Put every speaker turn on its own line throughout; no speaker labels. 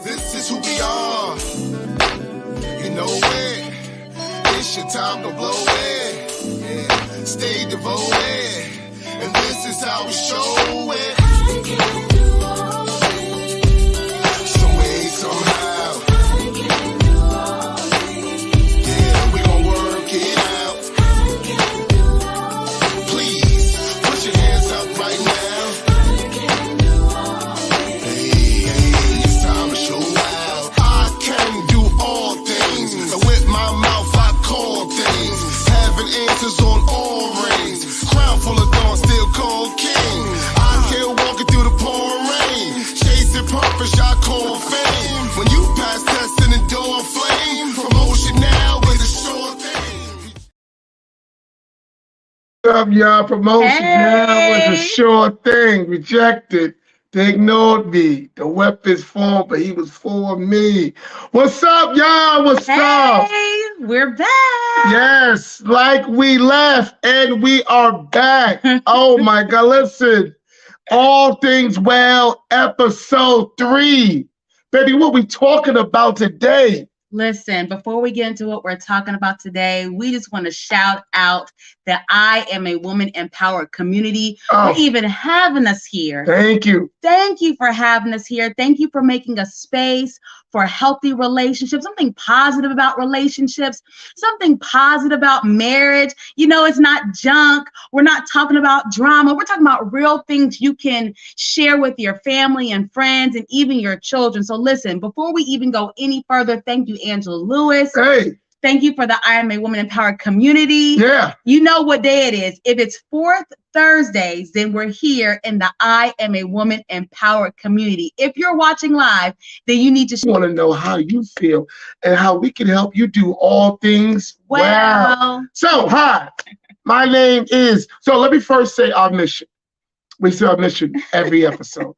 This is who we are. You know it. It's your time to blow it. Yeah. Stay devoted. And this is how we show it.
I can do all things.
Some way, somehow.
I can do all things.
Yeah, we gon' work it out.
I can do all things.
Please, put your hands up right now.
I can do all things.
Hey, it's time to show out. I can do all things. And with my mouth I call things. Having answers on all rings. Crown full of thorns, still called king. I can't walk it through the pouring rain. Chasing purpose, y'all call fame. When you pass test and endure flame. Promotion now is a sure thing.
What's up, y'all? Promotion now was a sure thing. Rejected. They ignored me. The weapon's formed, but he was for me. What's up, y'all? What's up?
Hey, we're back.
Yes, like we left and we are back. Oh my God, listen. All Things Well, episode 3. Baby, what we talking about today?
Listen, before we get into what we're talking about today, we just want to shout out that I Am a Woman Empowered community for even having us here.
Thank you.
Thank you for having us here. Thank you for making a space for healthy relationships, something positive about relationships, something positive about marriage. You know, it's not junk. We're not talking about drama. We're talking about real things you can share with your family and friends and even your children. So listen, before we even go any further, thank you, Angela Lewis.
Hey.
Thank you for the I Am a Woman Empowered community.
Yeah.
You know what day it is. If it's 4th Thursdays, then we're here in the I Am a Woman Empowered community. If you're watching live, then you need to
want to know how you feel and how we can help you do all things well. So, hi, my name is, so let me first say our mission. We say our mission every episode.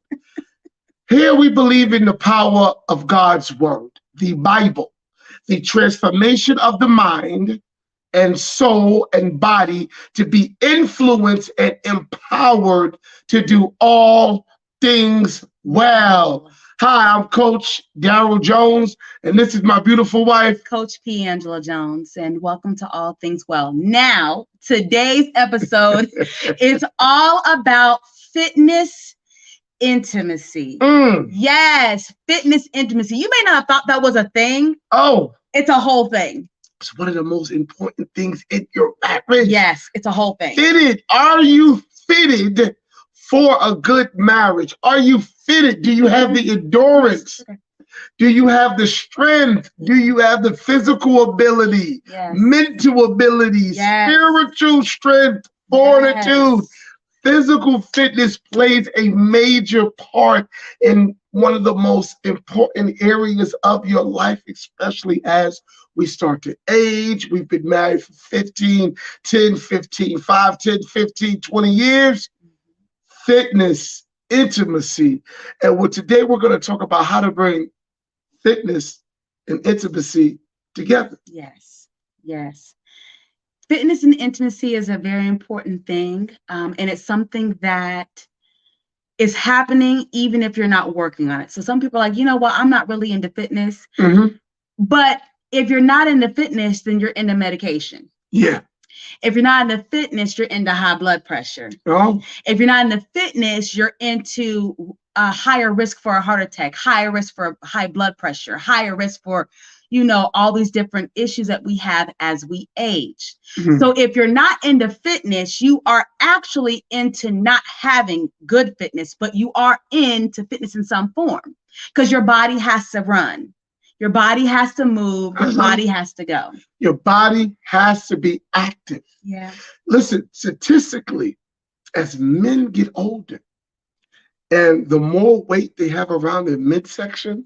Here we believe in the power of God's word, the Bible, the transformation of the mind and soul and body to be influenced and empowered to do all things well. Hi, I'm Coach Darryl Jones, and this is my beautiful wife,
Coach P. Angela Jones, and welcome to All Things Well. Now, today's episode is all about fitness intimacy. Yes, fitness intimacy. You may not have thought that was a thing.
Oh.
It's a whole thing.
It's one of the most important things in your marriage.
Yes, it's a whole thing.
Fitted. Are you fitted for a good marriage? Are you fitted? Do you have the endurance? Do you have the strength? Do you have the physical ability, mental ability, spiritual strength, fortitude? Physical fitness plays a major part in one of the most important areas of your life, especially as we start to age. We've been married for 15, 10, 15, 5, 10, 15, 20 years. Fitness, intimacy. And today we're going to talk about how to bring fitness and intimacy together.
Yes, yes. Fitness and intimacy is a very important thing, and it's something that is happening even if you're not working on it. So some people are like, you know what, I'm not really into fitness. But if you're not into fitness, then you're into medication.
Yeah.
If you're not into fitness, you're into high blood pressure.
Oh.
If you're not into fitness, you're into a higher risk for a heart attack, higher risk for high blood pressure, higher risk for, you know, all these different issues that we have as we age. So if you're not into fitness, you are actually into not having good fitness, but you are into fitness in some form because your body has to run. Your body has to move. Your body has to go.
Your body has to be active.
Yeah.
Listen, statistically, as men get older and the more weight they have around their midsection,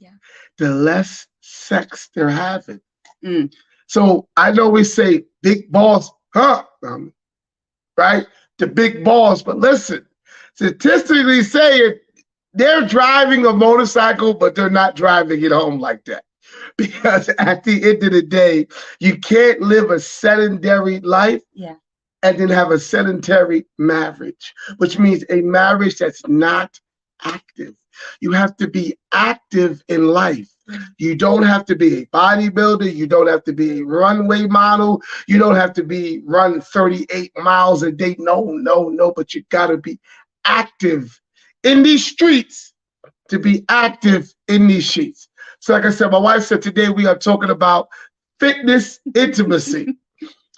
the less sex they're having. So I know we say big balls, right? The big balls, but listen, statistically saying they're driving a motorcycle, but they're not driving it home like that. Because at the end of the day, you can't live a sedentary life and then have a sedentary marriage, which means a marriage that's not active. You have to be active in life. You don't have to be a bodybuilder. You don't have to be a runway model. You don't have to be run 38 miles a day. No. But you got to be active in these streets to be active in these sheets. So like I said, my wife said today we are talking about fitness intimacy.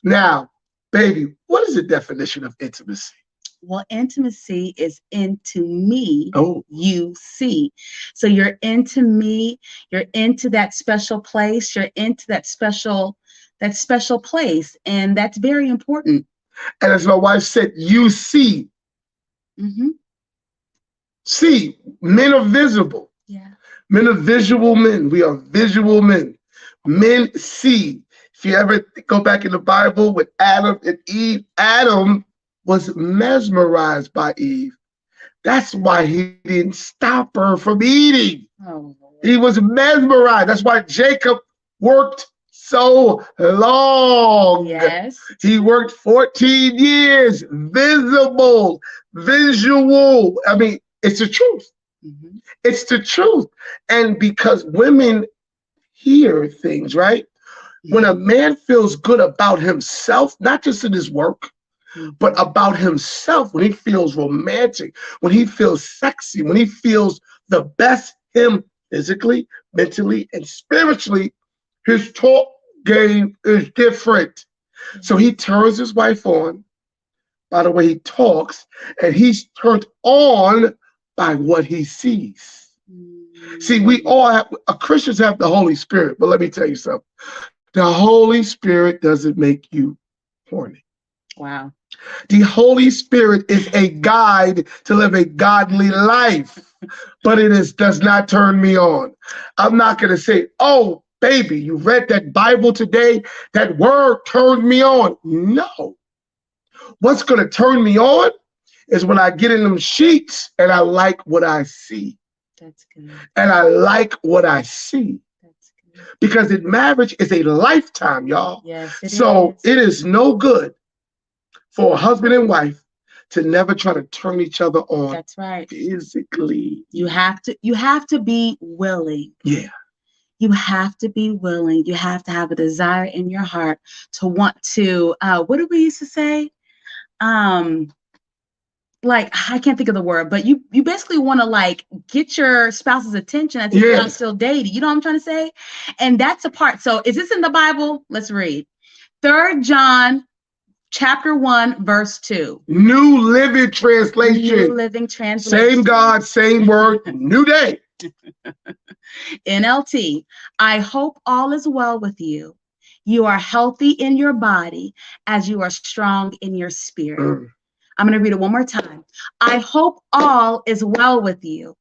Now, baby, what is the definition of intimacy?
Well, intimacy is into me,
Oh,
you see. So you're into me, you're into that special place, you're into that special place. And that's very important.
and as my wife said, you see.
Hmm.
See, men are visible.
Yeah.
Men are visual men. We are visual men. Men see. If you ever go back in the Bible with Adam and Eve, Adam was mesmerized by Eve. That's why he didn't stop her from eating.
Oh,
He was mesmerized. That's why Jacob worked so long.
yes.
He worked 14 years, visible, visual. I mean, it's the truth.
Hmm.
It's the truth. And because women hear things, right? When a man feels good about himself, not just in his work, but about himself, when he feels romantic, when he feels sexy, when he feels the best him physically, mentally, and spiritually, his talk game is different. So he turns his wife on by the way he talks, and he's turned on by what he sees. See, we all have, Christians have the Holy Spirit, but let me tell you something. The Holy Spirit doesn't make you horny.
Wow.
The Holy Spirit is a guide to live a godly life, but does not turn me on. I'm not going to say, oh, baby, you read that Bible today? That word turned me on. No. What's going to turn me on is when I get in them sheets and I like what I see.
That's good.
And I like what I see.
That's good.
Because in marriage is a lifetime, y'all.
Yes, it
So
is.
it is no good for a husband and wife to never try to turn each other on
That's right.
physically.
You have to be willing.
Yeah.
You have to be willing. You have to have a desire in your heart to want to, what do we used to say? Like, I can't think of the word, but you basically want to like get your spouse's attention as if you're
Yes.
still dating. You know what I'm trying to say? And that's a part. So is this in the Bible? Let's read. 3 John chapter 1, verse 2.
New Living Translation.
New Living Translation.
Same God, same word, new day.
NLT. I hope all is well with you. You are healthy in your body as you are strong in your spirit.
Mm.
I'm going to read it one more time. I hope all is well with you,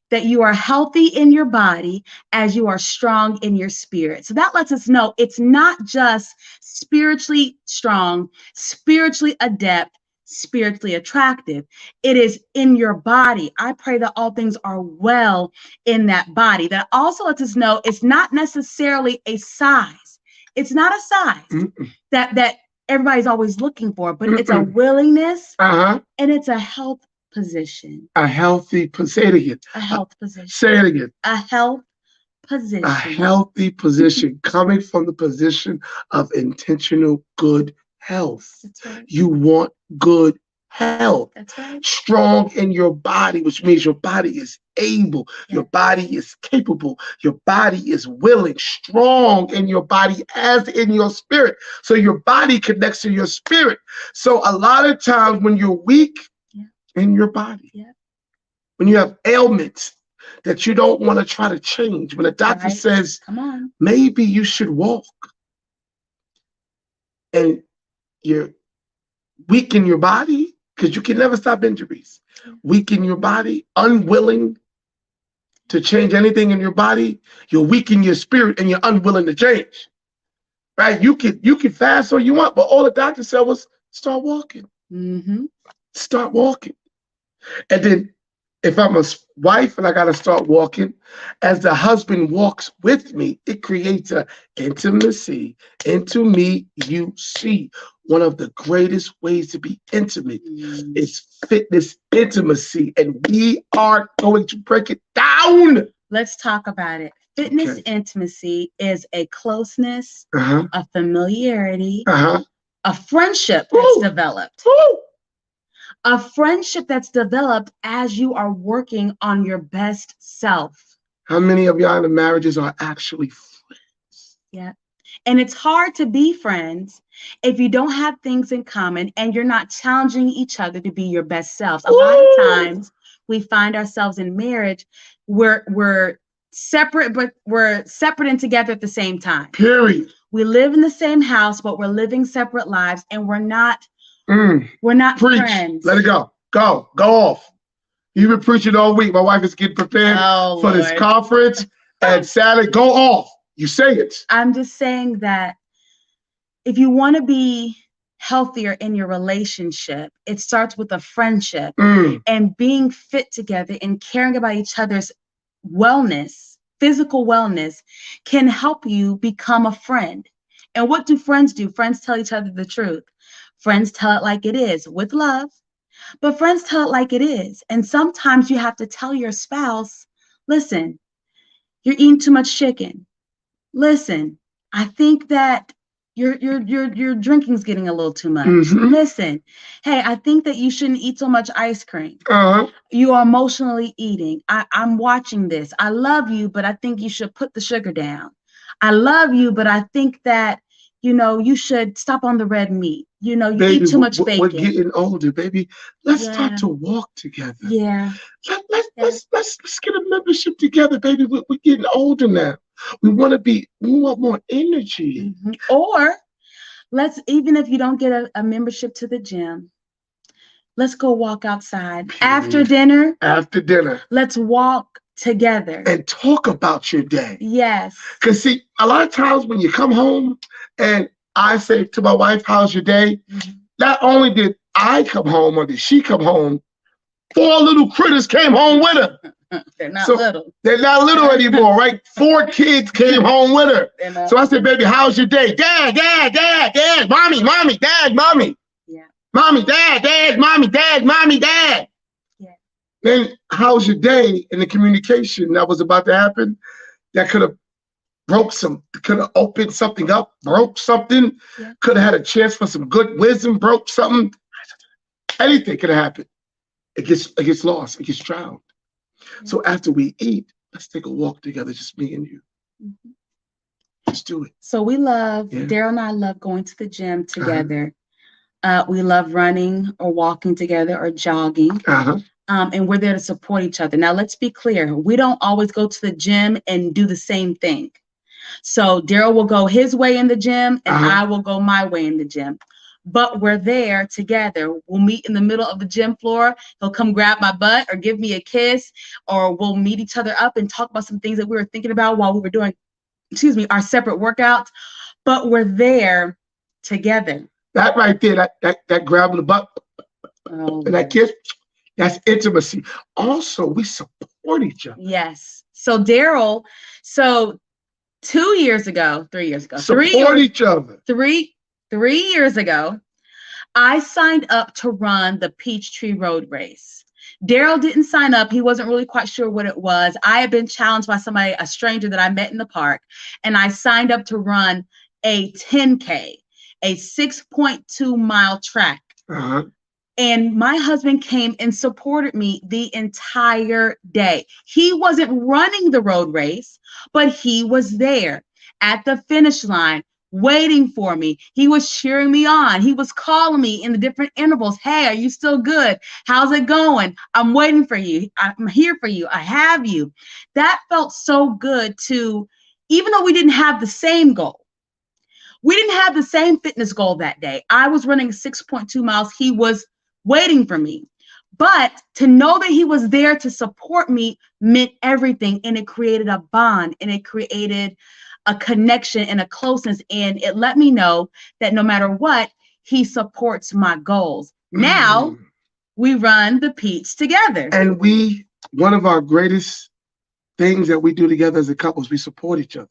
that you are healthy in your body as you are strong in your spirit. So that lets us know it's not just spiritually strong, spiritually adept, spiritually attractive. It is in your body. I pray that all things are well in that body. That also lets us know it's not necessarily a size. It's not a size
Mm-mm.
that everybody's always looking for, but it's a willingness
Uh-huh.
and it's a health position.
A healthy, say it again.
A health position.
Say it again.
A health position.
A healthy position coming from the position of intentional good health.
That's right.
You want good health.
That's right.
Strong in your body, which means your body is able, your body is capable, your body is willing, strong in your body as in your spirit. So your body connects to your spirit. So a lot of times when you're weak in your body, when you have ailments that you don't want to try to change, when a doctor
Right.
says,
Come on.
maybe you should walk, and you're weak in your body, because you can never stop injuries, weak in your body, unwilling to change anything in your body, you're weak in your spirit and you're unwilling to change. Right? You can fast all you want, but all the doctor said was start walking.
Mm-hmm.
Start walking. And then if I'm a wife and I got to start walking, as the husband walks with me, it creates a intimacy into me, you see. one of the greatest ways to be intimate
Mm.
is fitness intimacy, and we are going to break it down.
Let's talk about it. Fitness
Okay.
intimacy is a closeness,
Uh-huh.
a familiarity,
Uh-huh.
a friendship that's
Woo!
developed.
Woo!
A friendship that's developed as you are working on your best self.
How many of y'all in the marriages are actually friends?
Yeah. And it's hard to be friends if you don't have things in common and you're not challenging each other to be your best selves. A lot of
Woo!
times we find ourselves in marriage where we're separate, but we're separate and together at the same time.
Period.
We live in the same house, but we're living separate lives, and we're not
Preach.
friends.
Let it go. Go off. You've been preaching all week. My wife is getting prepared
Oh,
for this
Lord.
conference. And Saturday, go off. You say it.
I'm just saying that if you want to be healthier in your relationship, it starts with a friendship and being fit together and caring about each other's wellness. Physical wellness can help you become a friend. And what do? Friends tell each other the truth. Friends tell it like it is with love, but friends tell it like it is. And sometimes you have to tell your spouse, listen, you're eating too much chicken. Listen, I think that your drinking's getting a little too much. Listen, hey, I think that you shouldn't eat so much ice cream. You are emotionally eating. I'm watching this. I love you, but I think you should put the sugar down. I love you, but I think that, you should stop on the red meat. You
Baby,
eat too much bacon.
we're getting older, baby. Let's
Yeah.
start to walk together.
Yeah.
Let's get a membership together, baby. We're getting older now. We want more energy.
Mhm. Or even if you don't get a membership to the gym, let's go walk outside. After dinner, let's walk together.
And talk about your day.
Yes.
Because see, a lot of times when you come home and I say to my wife, how's your day? Not only did I come home or did she come home, 4 little critters came home with her.
They're not little.
They're not little anymore, right? 4 kids came home with her. So I said, baby, how's your day? Dad, mommy, dad, mommy.
Yeah.
Mommy, dad, mommy, dad.
Yeah.
Then how's your day? And the communication that was about to happen, that could have opened something up, broke something, could have had a chance for some good wisdom, broke something. Anything could have happened. It gets lost, it gets drowned. So after we eat, let's take a walk together, just me and you. Let's do it.
So Darryl and I love going to the gym together. We love running or walking together or jogging. And we're there to support each other. Now, let's be clear. We don't always go to the gym and do the same thing. So Darryl will go his way in the gym and I will go my way in the gym. But we're there together. We'll meet in the middle of the gym floor. He'll come grab my butt or give me a kiss, or we'll meet each other up and talk about some things that we were thinking about while we were doing, our separate workouts. But we're there together.
That right there, that grab of the butt and that kiss, that's intimacy. Also, we support each other.
Yes. So Darryl, 3 years ago,
support each other.
3 years ago, I signed up to run the Peachtree Road Race. Darryl didn't sign up. He wasn't really quite sure what it was. I had been challenged by a stranger that I met in the park, and I signed up to run a 10K, a 6.2 mile track. And my husband came and supported me the entire day. He wasn't running the road race, but he was there at the finish line waiting for me. He was cheering me on. He was calling me in the different intervals. Hey, are you still good? How's it going? I'm waiting for you. I'm here for you. I have you. That felt so good even though we didn't have the same goal. We didn't have the same fitness goal that day. I was running 6.2 miles. He was waiting for me. But to know that he was there to support me meant everything. And it created a bond, and it created a connection and a closeness. And it let me know that no matter what, he supports my goals. Now we run the Peach together.
And one of our greatest things that we do together as a couple is we support each other.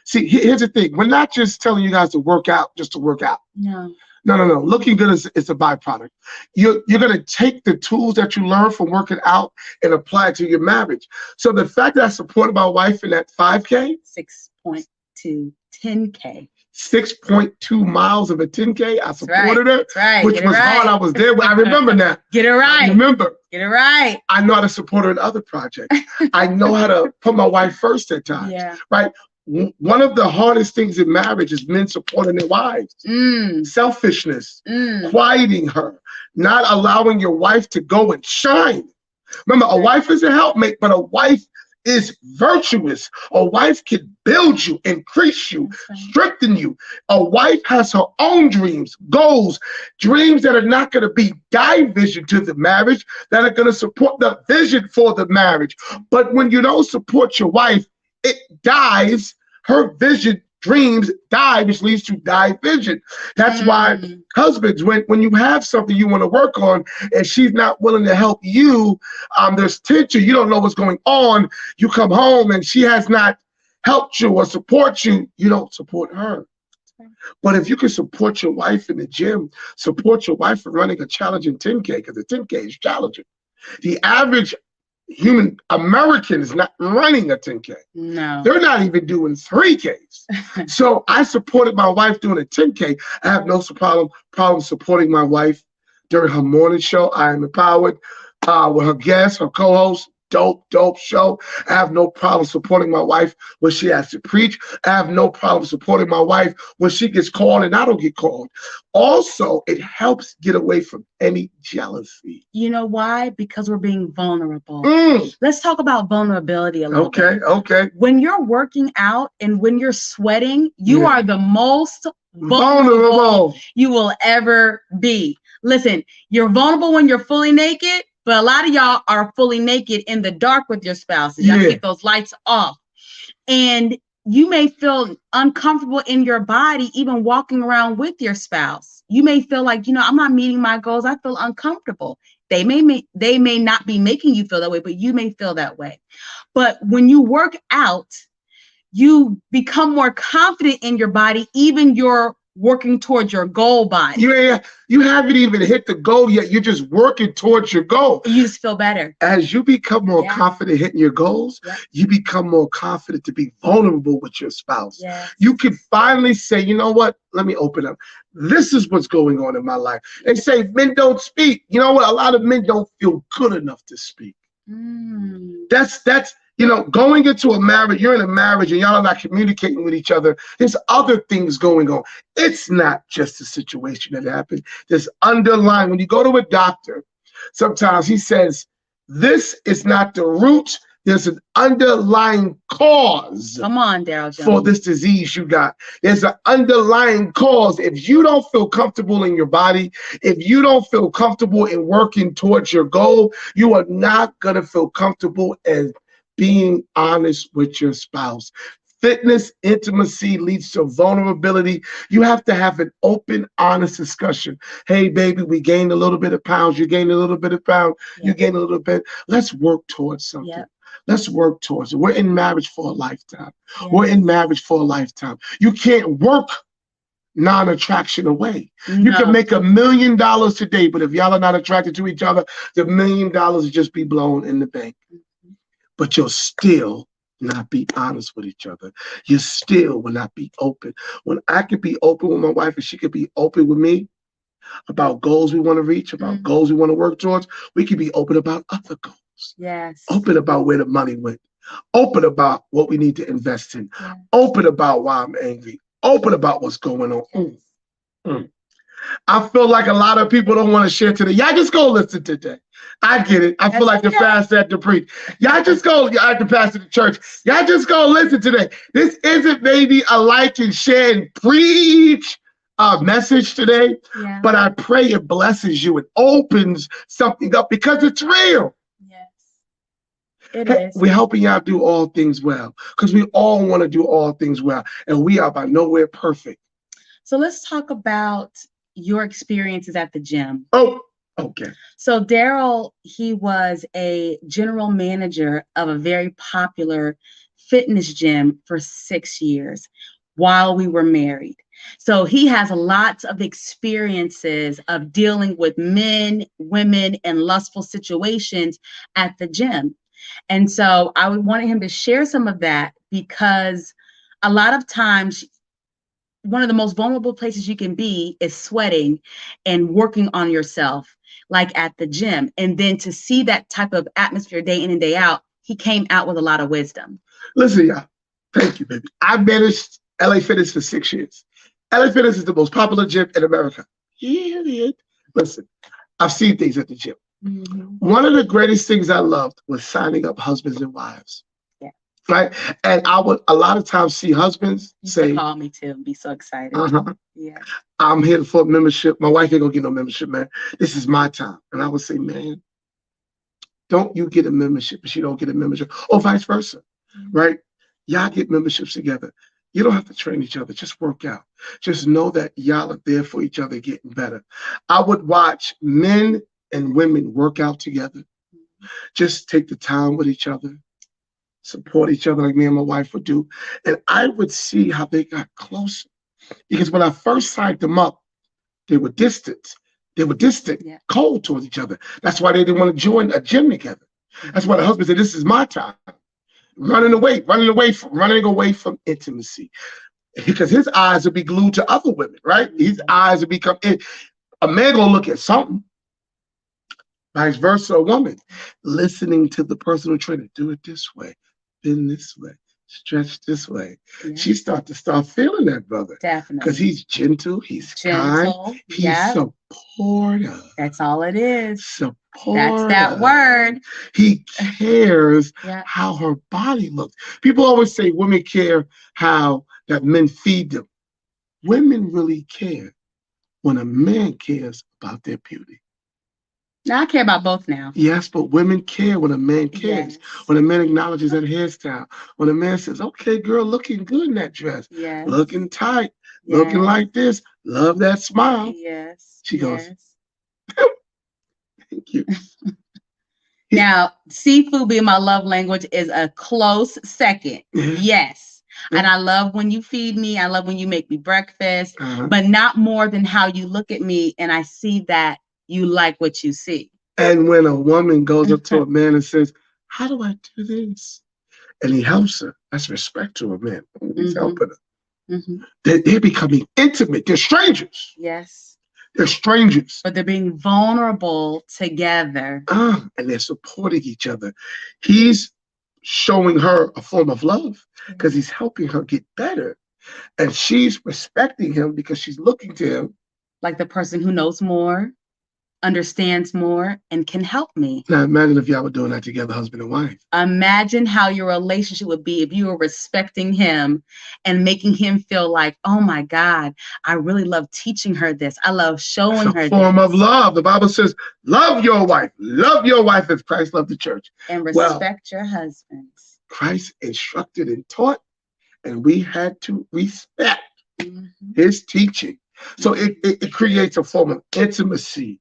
See, here's the thing. We're not just telling you guys to work out just to work out.
No.
No. Looking good is a byproduct. You're going to take the tools that you learn from working out and apply it to your marriage. So the fact that I supported my wife in that 5K,
6.2, 10K.
6.2 miles of a 10K, I supported her,
That's right.
which
Get it
was hard.
right.
I was there. I remember that.
Get it
I
right.
remember.
Get it right.
I know how to support her in other projects. I know how to put my wife first at times.
Yeah.
Right? One of the hardest things in marriage is men supporting their wives. Selfishness, quieting her, not allowing your wife to go and shine. Remember, a wife is a helpmate, but a wife is virtuous. A wife can build you, increase you, strengthen you. A wife has her own dreams, goals, dreams that are not going to be division to the marriage, that are going to support the vision for the marriage. But when you don't support your wife, it dies. Her vision, dreams die, which leads to division. That's why husbands, when you have something you want to work on and she's not willing to help you, there's tension. You don't know what's going on. You come home and she has not helped you or support you. You don't support her. But if you can support your wife in the gym, support your wife in running a challenging 10K, because the 10K is challenging. The average human American is not running a 10K.
No.
They're not even doing 3Ks. So I supported my wife doing a 10K. I have no problem supporting my wife during her morning show. I am empowered with her guests, her co-hosts. Dope show. I have no problem supporting my wife when she has to preach. I have no problem supporting my wife when she gets called and I don't get called. Also, it helps get away from any jealousy.
You know why? Because we're being vulnerable. Let's talk about vulnerability a little bit.
Okay.
When you're working out and when you're sweating, you are the most vulnerable you will ever be. Listen, you're vulnerable when you're fully naked, but a lot of y'all are fully naked in the dark with your spouses. Y'all keep those lights off. And you may feel uncomfortable in your body, even walking around with your spouse. You may feel like, I'm not meeting my goals. I feel uncomfortable. They may not be making you feel that way, but you may feel that way. But when you work out, you become more confident in your body, even your working towards your goal body.
You haven't even hit the goal yet. You're just working towards your goal.
You just feel better.
As you become more confident hitting your goals, you become more confident to be vulnerable with your spouse. You can finally say, you know what? Let me open up. This is what's going on in my life. They say men don't speak. You know what? A lot of men don't feel good enough to speak. That's going into a marriage, you're in a marriage and y'all are not communicating with each other. There's other things going on. It's not just a situation that happened. There's underlying, when you go to a doctor, sometimes he says, this is not the root. There's an underlying cause.
Come on, Darryl.
For this disease you got. There's an underlying cause. If you don't feel comfortable in your body, if you don't feel comfortable in working towards your goal, you are not going to feel comfortable in being honest with your spouse. Fitness, intimacy leads to vulnerability. You have to have an open, honest discussion. Hey, baby, we gained a little bit of pounds. You gained a little bit of pounds. You gained a little bit. Let's work towards something. Let's work towards it. We're in marriage for a lifetime. We're in marriage for a lifetime. You can't work non-attraction away. You can make $1 million today, but if y'all are not attracted to each other, the $1 million will just be blown in the bank. But you'll still not be honest with each other. You still will not be open. When I could be open with my wife and she could be open with me about goals we want to reach, about goals we want to work towards, we could be open about other goals. Open about where the money went. Open about what we need to invest in. Open about why I'm angry. Open about what's going on. I feel like a lot of people don't want to share today. Y'all just go listen today. I get it. I feel like the pastor had to preach. Y'all just go, I had to pastor the church. Y'all just go listen today. This isn't maybe a like and share and preach message today, but I pray it blesses you. It opens something up because it's real.
It is.
We're helping y'all do all things well because we all want to do all things well, and we are by nowhere perfect.
So let's talk about your experiences at the gym.
Oh, okay.
So Darryl, he was a general manager of a very popular fitness gym for 6 years while we were married. So he has lots of experiences of dealing with men, women, and lustful situations at the gym. And so I would want him to share some of that because a lot of times one of the most vulnerable places you can be is sweating and working on yourself, like at the gym. And then to see that type of atmosphere day in and day out, he came out with a lot of wisdom.
Listen, y'all. Thank you, baby. I managed LA Fitness for 6 years. LA Fitness is the most popular gym in America. Yeah. Listen, I've seen things at the gym. One of the greatest things I loved was signing up husbands and wives.
Yeah.
Right? And I would a lot of times see husbands
You
say,
can call me too and be so excited. Yeah.
I'm here for membership. My wife ain't gonna get no membership, man. This is my time. And I would say, man, don't you get a membership if she don't get a membership, or vice versa, right? Y'all get memberships together. You don't have to train each other. Just work out. Just know that y'all are there for each other, getting better. I would watch men and women work out together. Just take the time with each other, support each other like me and my wife would do. And I would see how they got closer. Because when I first signed them up, they were distant.
Yeah.
Cold towards each other. That's why they didn't want to join a gym together. That's why the husband said, this is my time. Running away from intimacy. Because his eyes would be glued to other women, right? His eyes would become, a man gonna look at something. Vice versa, a woman. Listening to the personal trainer, do it this way, bend this way, stretch this way.
Yeah.
She start feeling that brother.
Definitely.
Because he's gentle, he's kind, he's supportive.
That's all it is.
Supportive.
That's that word.
He cares
Yeah.
how her body looks. People always say women care how that men feed them. Women really care when a man cares about their beauty.
Now I care about both now.
Yes, but women care when a man cares.
Yes.
When a man acknowledges that hairstyle. When a man says, okay, girl, looking good in that dress.
Yes.
Looking tight. Looking like this. Love that smile.
Yes.
She goes, thank you.
Now, seafood being my love language is a close second. Yes. And I love when you feed me. I love when you make me breakfast, but not more than how you look at me. And I see that you like what you see.
And when a woman goes up to a man and says, how do I do this? And he helps her. That's respect to a man. He's helping her. They're becoming intimate. They're strangers.
Yes.
They're strangers.
But they're being vulnerable together.
And they're supporting each other. He's showing her a form of love because he's helping her get better. And she's respecting him because she's looking to him
like the person who knows more, understands more, and can help me.
Now imagine if y'all were doing that together, husband and wife.
Imagine how your relationship would be if you were respecting him and making him feel like, oh my God, I really love teaching her this. I love showing her
this. A form
this.
of love. The Bible says, love your wife. Love your wife as Christ loved the church.
And respect your husbands.
Christ instructed and taught, and we had to respect his teaching. So it creates a form of intimacy.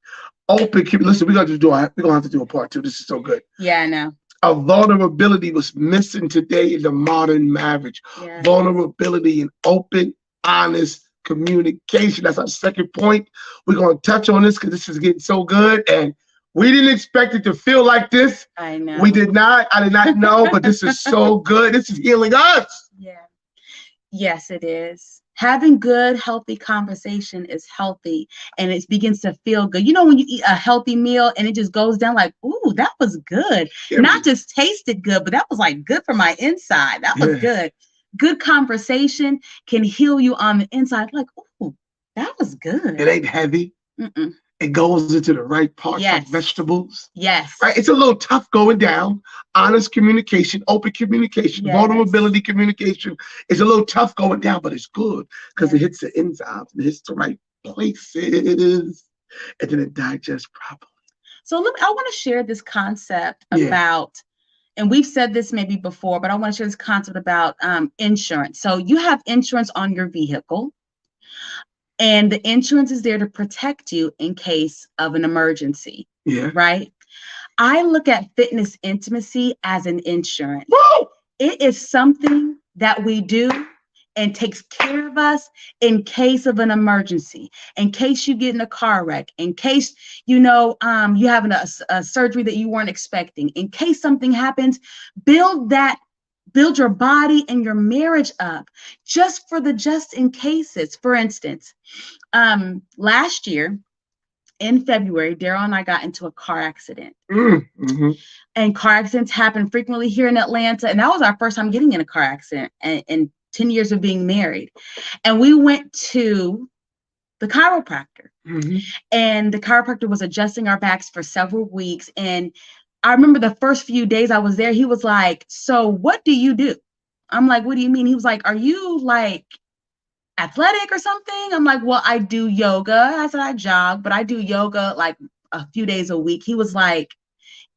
Open. Listen, we're gonna have to do a part 2. This is so good.
Yeah, I know.
A vulnerability was missing today in the modern marriage.
Yeah.
Vulnerability and open, honest communication. That's our second point. We're gonna touch on this because this is getting so good, and we didn't expect it to feel like this.
I know.
We did not. I did not know, but this is so good. This is healing us.
Yeah. Yes, it is. Having good, healthy conversation is healthy, and it begins to feel good. You know, when you eat a healthy meal and it just goes down like, ooh, that was good. Not just tasted good, but that was like good for my inside. That was good. Good conversation can heal you on the inside. Like, ooh, that was good.
It ain't heavy. It goes into the right parts, like vegetables.
Yes.
Right. It's a little tough going down. Honest communication, open communication, vulnerability communication. It's a little tough going down, but it's good because it hits the enzymes and it hits the right places, and then it digests properly.
So I want to share this concept about, and we've said this maybe before, but I want to share this concept about insurance. So you have insurance on your vehicle. And the insurance is there to protect you in case of an emergency. Yeah. Right? I look at fitness intimacy as an insurance. Woo! It is something that we do and takes care of us in case of an emergency, in case you get in a car wreck, in case, you know, you have a surgery that you weren't expecting, in case something happens. Build your body and your marriage up just for the just in cases. For instance, last year in February, Darryl and I got into a car accident.
Mm-hmm.
And car accidents happen frequently here in Atlanta. And that was our first time getting in a car accident and 10 years of being married. And we went to the chiropractor.
Mm-hmm.
And the chiropractor was adjusting our backs for several weeks. And I remember the first few days I was there, he was like, "So what do you do?" I'm like, "What do you mean?" He was like, "Are you like athletic or something?" I'm like, "Well, I do yoga." I said, "I jog, but I do yoga like a few days a week." He was like,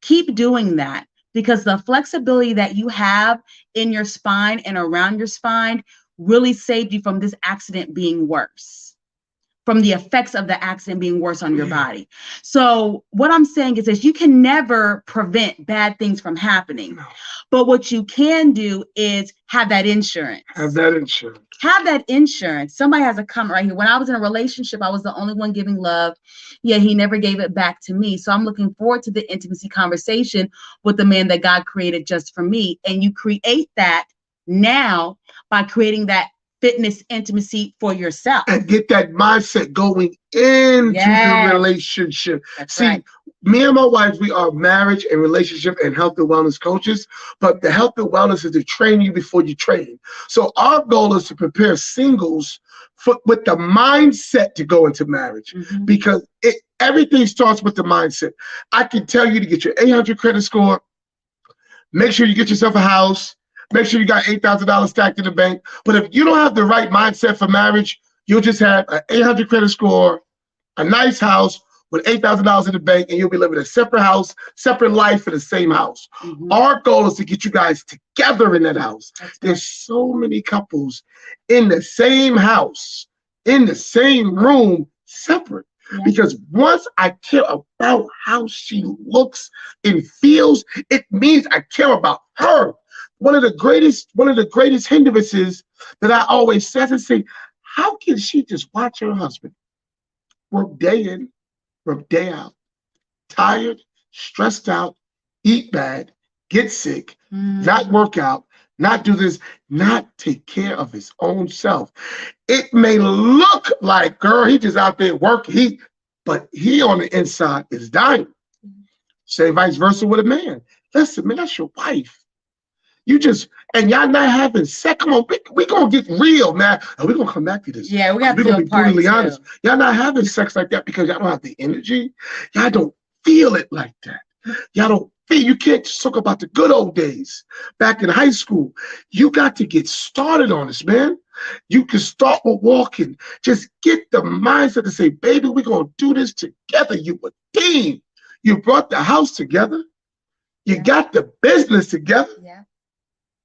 "Keep doing that, because the flexibility that you have in your spine and around your spine really saved you from this accident being worse, from the effects of the accident being worse on your body." So what I'm saying is this: you can never prevent bad things from happening.
No.
But what you can do is have that insurance.
Have that insurance.
Have that insurance. Somebody has a comment right here. When I was in a relationship, I was the only one giving love. Yeah, he never gave it back to me. So I'm looking forward to the intimacy conversation with the man that God created just for me. And you create that now by creating that fitness intimacy for yourself.
And get that mindset going into
Yes.
the relationship.
That's
See,
right.
me and my wife, we are marriage and relationship and health and wellness coaches, but the health and wellness is to train you before you train. So our goal is to prepare singles with the mindset to go into marriage,
Mhm.
because everything starts with the mindset. I can tell you to get your 800 credit score, make sure you get yourself a house, make sure you got $8,000 stacked in the bank. But if you don't have the right mindset for marriage, you'll just have an 800 credit score, a nice house with $8,000 in the bank, and you'll be living in a separate house, separate life in the same house.
Mhm.
Our goal is to get you guys together in that house.
That's right.
There's so many couples in the same house, in the same room, separate.
Yeah.
Because once I care about how she looks and feels, it means I care about her. One of the greatest hindrances that I always say, how can she just watch her husband work day in, work day out, tired, stressed out, eat bad, get sick, not work out, not do this, not take care of his own self? It may look like, girl, he just out there working, but he on the inside is dying. Say vice versa with a man. Listen, man, that's your wife. And y'all not having sex. Come on, we gonna get real, man. And we're gonna come back to this.
Yeah, we got to
We're
do
gonna
a
be
part
brutally
two.
honest. Y'all not having sex like that because y'all don't have the energy. Y'all don't feel it like that. Y'all don't feel. You can't just talk about the good old days back in high school. You got to get started on this, man. You can start with walking. Just get the mindset to say, baby, we're gonna do this together. You a team. You brought the house together. You
Yeah.
got the business together.
Yeah.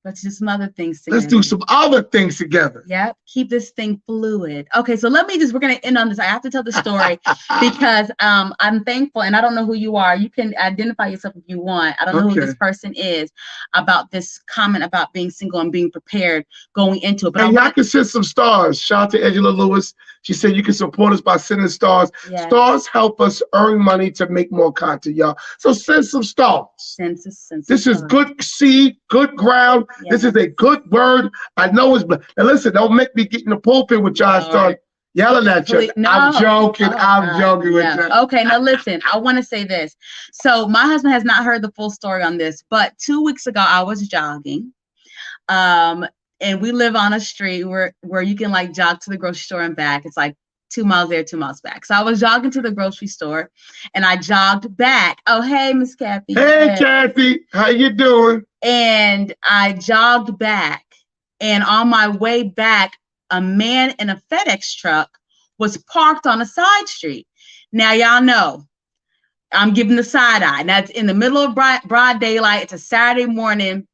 Let's do some other things together.
Let's do some other things together.
Yep. Keep this thing fluid. Okay, so we're going to end on this. I have to tell the story because I'm thankful, and I don't know who you are. You can identify yourself if you want. I don't know who this person is, about this comment about being single and being prepared going into it. But
And y'all can send some stars. Shout out to Angela Lewis. She said you can support us by sending stars.
Yes.
Stars help us earn money to make more content, y'all. So send some stars. This is good seed, good ground.
Yes.
This is a good word. I know it's. Now listen, don't make me get in the pulpit with y'all and start yelling at you.
No.
I'm joking. I'm joking with you.
Okay, now listen, I want to say this. So my husband has not heard the full story on this, but 2 weeks ago I was jogging. And we live on a street where you can like jog to the grocery store and back. It's like 2 miles there, 2 miles back. So I was jogging to the grocery store and I jogged back. Oh, hey, Miss Kathy.
Hey, Kathy, how you doing?
And I jogged back. And on my way back, a man in a FedEx truck was parked on a side street. Now, y'all know, I'm giving the side eye. Now, it's in the middle of broad daylight. It's a Saturday morning.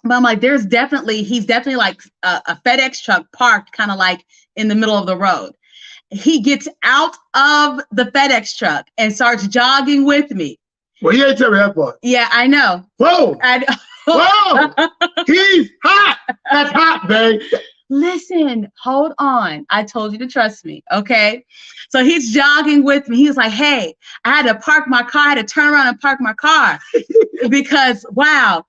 But I'm like, he's definitely like a FedEx truck parked kind of like in the middle of the road. He gets out of the FedEx truck and starts jogging with me.
Well, you ain't tell me that part.
Yeah, I know.
Whoa! Whoa! He's hot! That's hot, babe.
listen, hold on. I told you to trust me. Okay. So he's jogging with me. He was like, hey, I had to park my car. I had to turn around and park my car because, wow,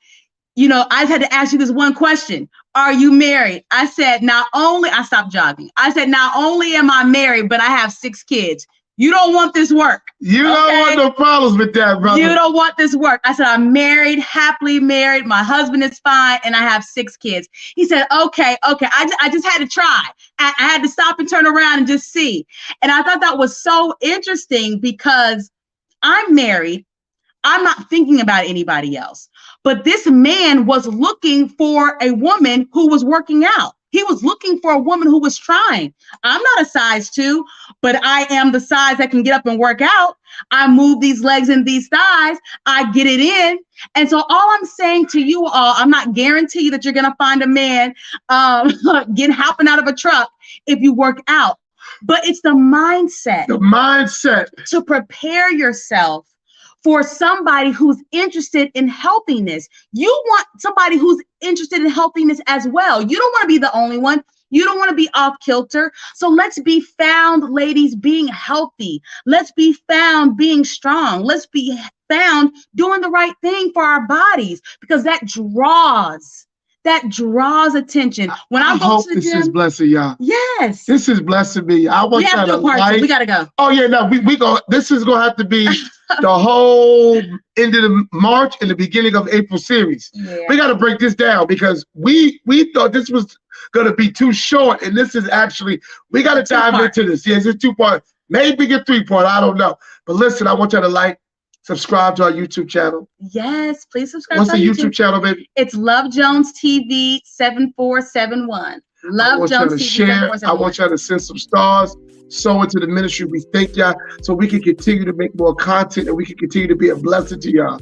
I had to ask you this one question. Are you married? I said, I stopped jogging. I said, not only am I married, but I have 6 kids. You don't want this work.
You don't want no problems with that, brother.
You don't want this work. I said, I'm married, happily married. My husband is fine, and I have 6 kids. He said, okay. I just had to try. I had to stop and turn around and just see. And I thought that was so interesting because I'm married. I'm not thinking about anybody else. But this man was looking for a woman who was working out. He was looking for a woman who was trying. I'm not a size 2, but I am the size that can get up and work out. I move these legs and these thighs. I get it in. And so all I'm saying to you all, I'm not guaranteeing that you're going to find a man hopping out of a truck if you work out. But it's the mindset.
The mindset.
To prepare yourself for somebody who's interested in healthiness. You want somebody who's interested in healthiness as well. You don't want to be the only one. You don't want to be off kilter. So let's be found, ladies, being healthy. Let's be found being strong. Let's be found doing the right thing for our bodies, because that draws attention. When I go
hope
to the
this
gym,
is blessing y'all.
yes.
This is blessing me. I want
We have
y'all
to
to
do a part 2.
like.
We gotta go.
Oh yeah, no, we go. This is gonna have to be the whole end of the March and the beginning of April series.
Yeah.
We got to break this down because we thought this was gonna be too short, and this is actually we got to dive into this. Yes, it's 2-part, maybe get 3-part. I don't know. But listen, I want y'all to like, subscribe to our YouTube channel.
Yes, please subscribe.
What's
to
the
our
YouTube channel, baby?
It's Love Jones TV 7471. Love Jones TV
Share.
7471.
I want y'all to send some stars, sow into the ministry. We thank y'all so we can continue to make more content and we can continue to be a blessing to y'all.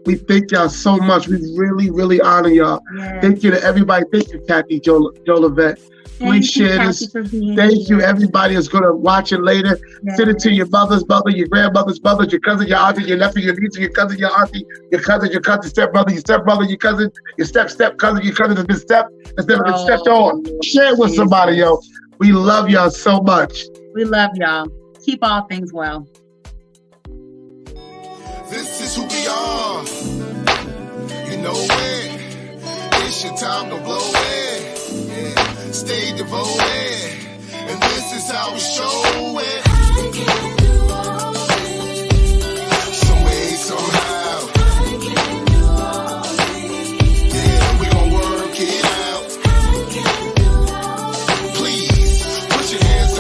We thank y'all so much. We really, really honor y'all.
Yes.
Thank you to everybody. Thank you, Kathy, Jolivette. Please share this. Thank you. Everybody is going to watch it later.
Yes.
Send it to your mother's mother, your grandmother's mother, your cousin, your auntie, your nephew, your niece, your cousin, your auntie, your cousin, stepbrother, your stepbrother, your cousin, your step cousin, your cousin has been stepped on. Share it with somebody, yo. We love y'all so much.
We love y'all. Keep all things well.
This is who we are. You know it. It's your time to blow it. Yeah. Stay devoted. And this is how we show it.
I can't